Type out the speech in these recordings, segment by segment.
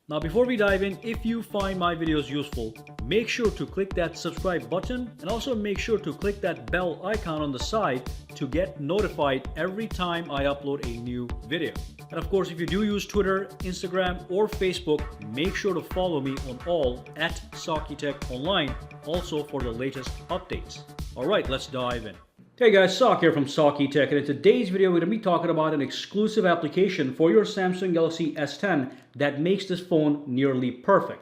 Now before we dive in, if you find my videos useful, make sure to click that subscribe button and also make sure to click that bell icon on the side to get notified every time I upload a new video. And of course, if you do use Twitter, Instagram, or Facebook, make sure to follow me on all at SAKITECH Online, also for the latest updates. Alright, let's dive in. Hey guys, Sak here from SAKITECH, and in today's video we're going to be talking about an exclusive application for your Samsung Galaxy S10 that makes this phone nearly perfect.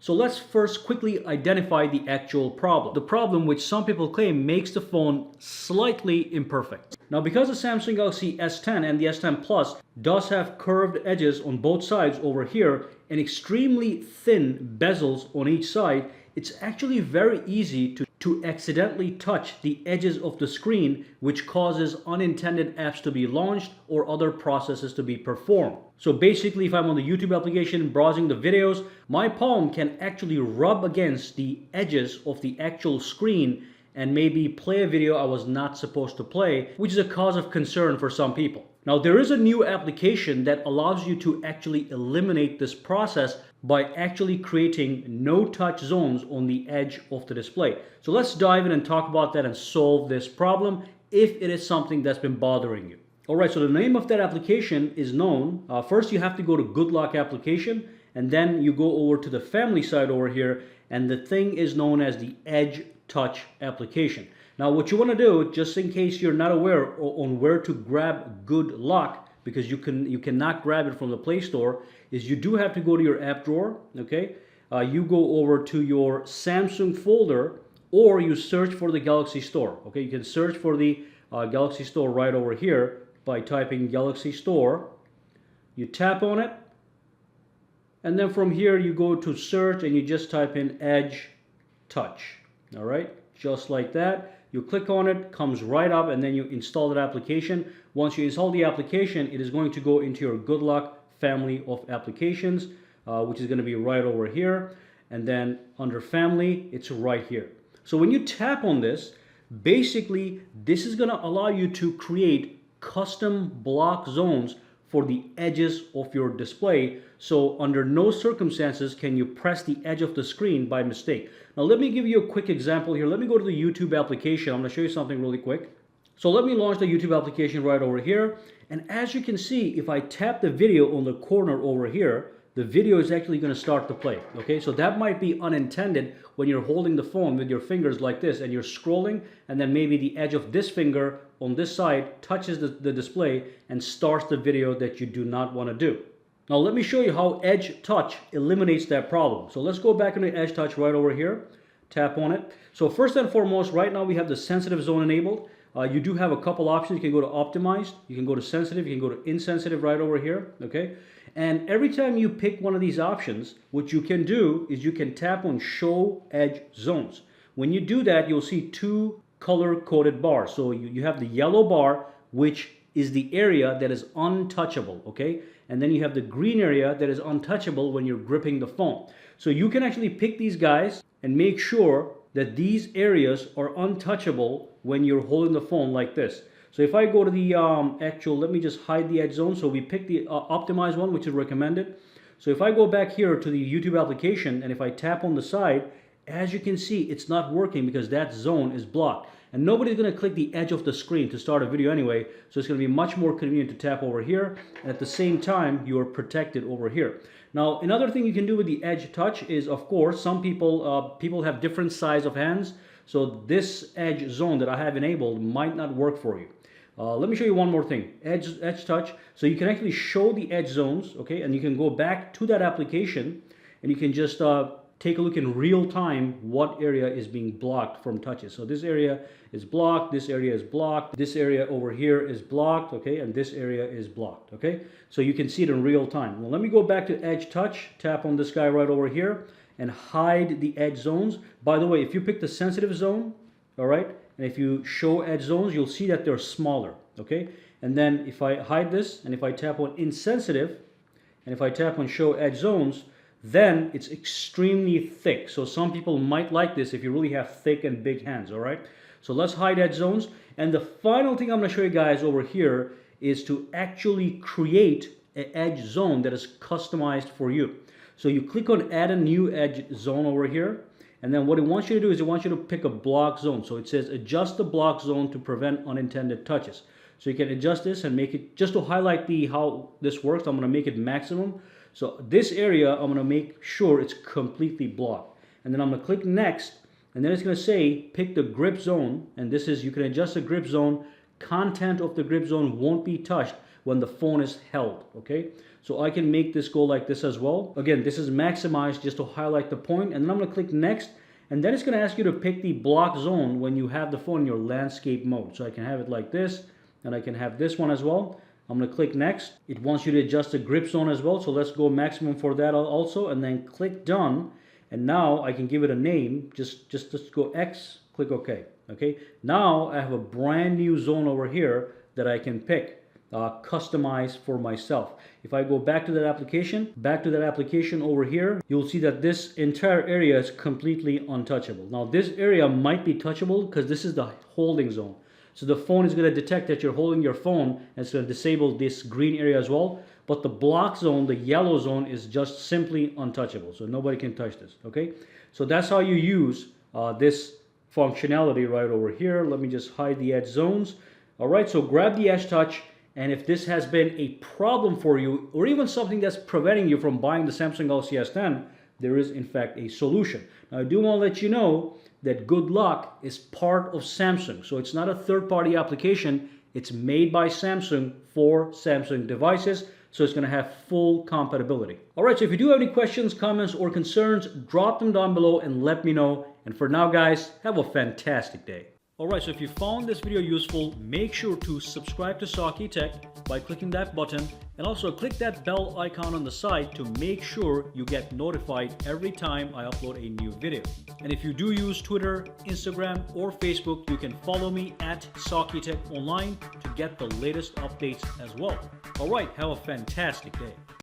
So let's first quickly identify the actual problem. The problem which some people claim makes the phone slightly imperfect. Now because the Samsung Galaxy S10 and the S10 Plus does have curved edges on both sides over here and extremely thin bezels on each side, it's actually very easy to accidentally touch the edges of the screen, which causes unintended apps to be launched or other processes to be performed. So basically, if I'm on the YouTube application browsing the videos, my palm can actually rub against the edges of the actual screen and maybe play a video I was not supposed to play, which is a cause of concern for some people. Now, there is a new application that allows you to actually eliminate this process by actually creating no touch zones on the edge of the display. So let's dive in and talk about that and solve this problem if it is something that's been bothering you. Alright, so the name of that application is known. First you have to go to Good Luck application, and then you go over to the family side over here, and the thing is known as the Edge Touch application. Now what you want to do, just in case you're not aware on where to grab Good Luck, because you cannot grab it from the Play Store, is you do have to go to your app drawer, okay? You go over to your Samsung folder, or you search for the Galaxy Store, okay? You can search for the Galaxy Store right over here by typing Galaxy Store. You tap on it, and then from here you go to search and you just type in Edge Touch, all right? Just like that. You click on it, comes right up, and then you install that application. Once you install the application, it is going to go into your Good Luck family of applications, which is going to be right over here. And then under family, it's right here. So when you tap on this, basically, this is going to allow you to create custom block zones for the edges of your display. So under no circumstances can you press the edge of the screen by mistake. Now let me give you a quick example here. Let me go to the YouTube application. I'm going to show you something really quick. So let me launch the YouTube application right over here. And as you can see, if I tap the video on the corner over here, the video is actually going to start to play. Okay, so that might be unintended when you're holding the phone with your fingers like this and you're scrolling, and then maybe the edge of this finger on this side touches the display and starts the video that you do not want to do. Now let me show you how Edge Touch eliminates that problem. So let's go back into Edge Touch right over here. Tap on it. So first and foremost, right now we have the sensitive zone enabled. You do have a couple options. You can go to optimized, you can go to sensitive, you can go to insensitive right over here, okay? And every time you pick one of these options, what you can do is you can tap on show edge zones. When you do that, you'll see two color-coded bars. So you have the yellow bar, which is the area that is untouchable, okay? And then you have the green area that is untouchable when you're gripping the phone. So you can actually pick these guys and make sure that these areas are untouchable when you're holding the phone like this. So if I go to the let me just hide the edge zone. So we pick the optimized one, which is recommended. So if I go back here to the YouTube application and if I tap on the side, as you can see, it's not working because that zone is blocked. And nobody's going to click the edge of the screen to start a video anyway, so it's going to be much more convenient to tap over here, and at the same time, you're protected over here. Now, another thing you can do with the Edge Touch is, of course, some people have different size of hands, so this edge zone that I have enabled might not work for you. Let me show you one more thing. Edge Touch, so you can actually show the edge zones, okay, and you can go back to that application, and you can just take a look in real time what area is being blocked from touches. So this area is blocked, this area is blocked, this area over here is blocked, okay, and this area is blocked, okay? So you can see it in real time. Well, let me go back to Edge Touch, tap on this guy right over here, and hide the edge zones. By the way, if you pick the sensitive zone, all right, and if you show edge zones, you'll see that they're smaller, okay? And then if I hide this, and if I tap on insensitive, and if I tap on show edge zones, then it's extremely thick. So some people might like this if you really have thick and big hands, all right? So let's hide edge zones. And the final thing I'm going to show you guys over here is to actually create an edge zone that is customized for you. So you click on add a new edge zone over here. And then what it wants you to do is it wants you to pick a block zone. So it says adjust the block zone to prevent unintended touches. So you can adjust this and make it, just to highlight how this works, I'm going to make it maximum. So this area, I'm going to make sure it's completely blocked. And then I'm going to click next. And then it's going to say pick the grip zone. And this is, you can adjust the grip zone. Content of the grip zone won't be touched when the phone is held. Okay. So I can make this go like this as well. Again, this is maximized just to highlight the point. And then I'm going to click next. And then it's going to ask you to pick the block zone when you have the phone in your landscape mode. So I can have it like this. And I can have this one as well. I'm going to click next. It wants you to adjust the grip zone as well. So let's go maximum for that also. And then click done. And now I can give it a name. Just go X, click OK. Okay. Now I have a brand new zone over here that I can pick. Customize for myself. If I go back to that application over here, you'll see that this entire area is completely untouchable. Now this area might be touchable because this is the holding zone. So the phone is going to detect that you're holding your phone and it's going to disable this green area as well. But the block zone, the yellow zone, is just simply untouchable. So nobody can touch this. Okay. So that's how you use this functionality right over here. Let me just hide the edge zones. All right. So grab the Edge Touch. And if this has been a problem for you, or even something that's preventing you from buying the Samsung Galaxy S10, there is in fact a solution. Now I do want to let you know that Good Lock is part of Samsung. So it's not a third-party application. It's made by Samsung for Samsung devices. So it's going to have full compatibility. All right, so if you do have any questions, comments, or concerns, drop them down below and let me know. And for now, guys, have a fantastic day. Alright, so if you found this video useful, make sure to subscribe to SAKITECH by clicking that button, and also click that bell icon on the side to make sure you get notified every time I upload a new video. And if you do use Twitter, Instagram, or Facebook, you can follow me at SAKITECH Online to get the latest updates as well. Alright, have a fantastic day.